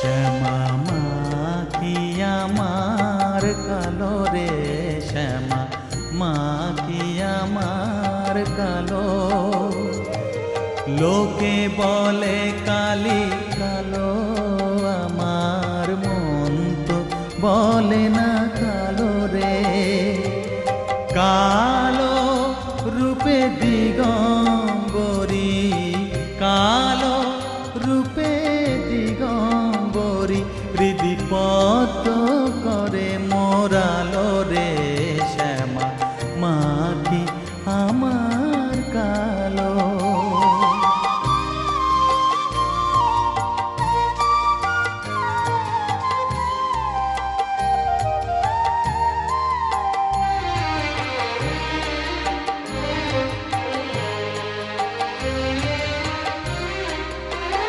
শ্যামা মা কি আমার কালো রে, শ্যামা মা কি আমার কালো। লোকে বলে কালি কালো, আমার মন তো বলে না কালো রে।